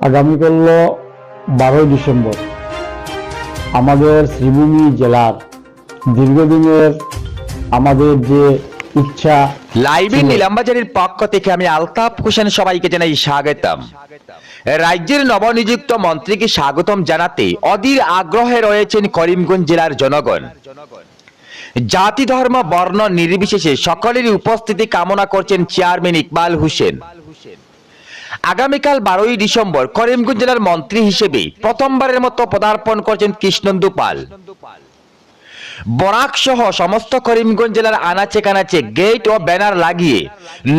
আগামীকাল 12 ডিসেম্বর আমাদের শ্রীভূমি জেলার দীর্ঘদিনের আমাদের যে ইচ্ছা লাইভে নিলামবাজারের পক্ষ থেকে আমি আলতাফ হোসেন সবাইকে জানাই স্বাগতম। রাজ্যের নবনিযুক্ত মন্ত্রীকে স্বাগতম জানাতে অধীর আগ্রহে রয়েছেন করিমগঞ্জ জেলার জনগণ। জাতি ধর্ম বর্ণ নির্বিশেষে সকলেরই উপস্থিতি কামনা করছেন চেয়ারম্যান ইকবাল হোসেন। আগামীকাল 12 ডিসেম্বর করিমগঞ্জ জেলার মন্ত্রী হিসেবে প্রথমবারের মতো পদার্পণ করছেন কৃষ্ণেন্দু পাল। বরাক সহ সমস্ত করিমগঞ্জ জেলার আনাচে কানাচে গেট ও ব্যানার লাগিয়ে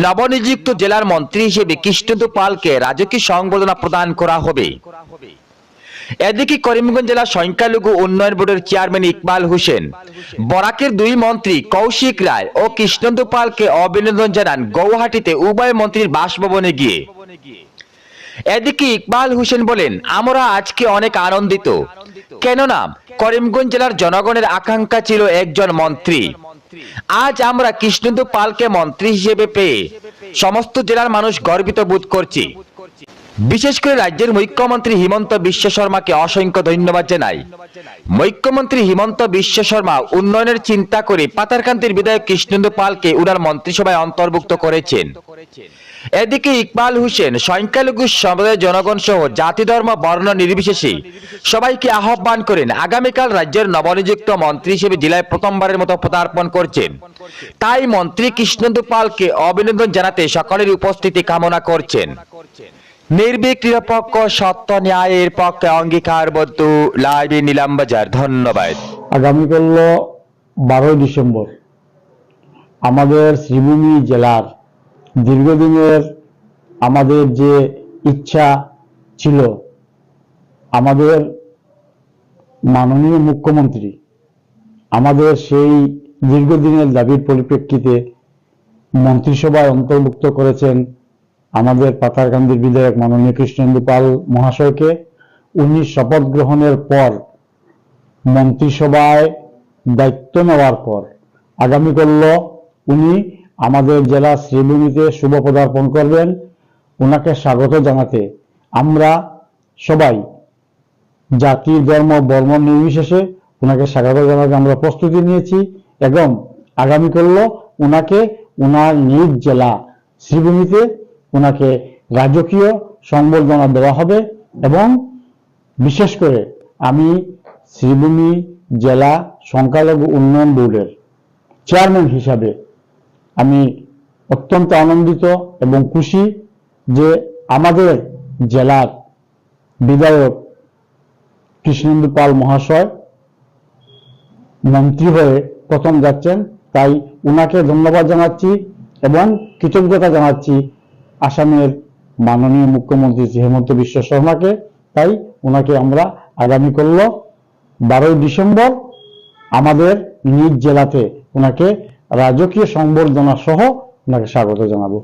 নবনিযুক্ত জেলার মন্ত্রী হিসেবে কৃষ্ণেন্দু পালকে রাজকীয় সংবর্ধনা প্রদান করা হবে। এদিকে করিমগঞ্জ জেলা সংখ্যালঘু উন্নয়ন বোর্ডের চেয়ারম্যান ইকবাল হোসেন বরাকের দুই মন্ত্রী কৌশিক রায় ও কৃষ্ণেন্দু পালকে অভিনন্দন জানান গৌহাটিতে উভয় মন্ত্রীর বাসভবনে গিয়ে। এদিকে ইকবাল হোসেন বলেন, আমরা আজকে অনেক আনন্দিত, কেননা করিমগঞ্জ জেলার জনগণের আকাঙ্ক্ষা ছিল একজন মন্ত্রী। আজ আমরা কৃষ্ণেন্দু পালকে মন্ত্রী হিসেবে পেয়ে সমস্ত জেলার মানুষ গর্বিত বোধ করছি। বিশেষ করে রাজ্যের মুখ্যমন্ত্রী হিমন্ত বিশ্ব শর্মাকে অসংখ্য ধন্যবাদ জানাই। মুখ্যমন্ত্রী হিমন্ত বিশ্ব শর্মা উন্নয়নের চিন্তা করে পাতারকান্দির বিধায়ক কৃষ্ণেন্দু পালকে উনার মন্ত্রিসভায় অন্তর্ভুক্ত করেছেন। এদিকে ইকবাল হোসেন সংখ্যালঘু সম্প্রদায়ের জনগণ সহ জাতি ধর্ম বর্ণ নির্বিশেষে সবাইকে আহ্বান করেন আগামীকাল রাজ্যের নবনিযুক্ত মন্ত্রী হিসেবে জেলায় প্রথমবারের মতো পদার্পণ করছেন। তাই মন্ত্রী কৃষ্ণেন্দু পালকে অভিনন্দন জানাতে সকলের উপস্থিতি কামনা করছেন। নির্ভীক নিরপেক্ষ সত্য ন্যায়ের পক্ষে অঙ্গীকারবদ্ধ লাইভে নিলামবাজার। ধন্যবাদ। আগামীকাল 12 ডিসেম্বর আমাদের শ্রীভূমি জেলার দীর্ঘদিনের আমাদের যে ইচ্ছা ছিল, আমাদের মাননীয় মুখ্যমন্ত্রী আমাদের সেই দীর্ঘদিনের দাবির পরিপ্রেক্ষিতে মন্ত্রিসভায় অন্তর্ভুক্ত করেছেন আমাদের পাতারকান্দির বিধায়ক মাননীয় কৃষ্ণেন্দু পাল মহাশয়কে। উনি শপথ গ্রহণের পর মন্ত্রিসভায় দায়িত্ব নেওয়ার পর আগামীকাল উনি আমাদের জেলা শ্রীভূমিতে শুভ পদার্পণ করবেন। ওনাকে স্বাগত জানাতে আমরা সবাই জাতি ধর্ম বর্ণ নির্বিশেষে ওনাকে স্বাগত জানাতে আমরা প্রস্তুতি নিয়েছি এবং আগামীকাল ওনাকে ওনার নিজ জেলা শ্রীভূমিতে ওনাকে রাজকীয় সংবর্ধনা দেওয়া হবে। এবং বিশেষ করে আমি শ্রীভূমি জেলা সংখ্যালঘু উন্নয়ন বোর্ডের চেয়ারম্যান হিসাবে আমি অত্যন্ত আনন্দিত এবং খুশি যে আমাদের জেলার বিধায়ক কৃষ্ণেন্দু পাল মহাশয় মন্ত্রী হয়ে প্রথম যাচ্ছেন। তাই ওনাকে ধন্যবাদ জানাচ্ছি এবং কৃতজ্ঞতা জানাচ্ছি আসামের মাননীয় মুখ্যমন্ত্রী হিমন্ত বিশ্ব শর্মাকে। তাই ওনাকে আমরা আগামীকাল 12 ডিসেম্বর আমাদের নিজ জেলাতে ওনাকে রাজকীয় সংবর্ধনা সহ ওনাকে স্বাগত জানাবো।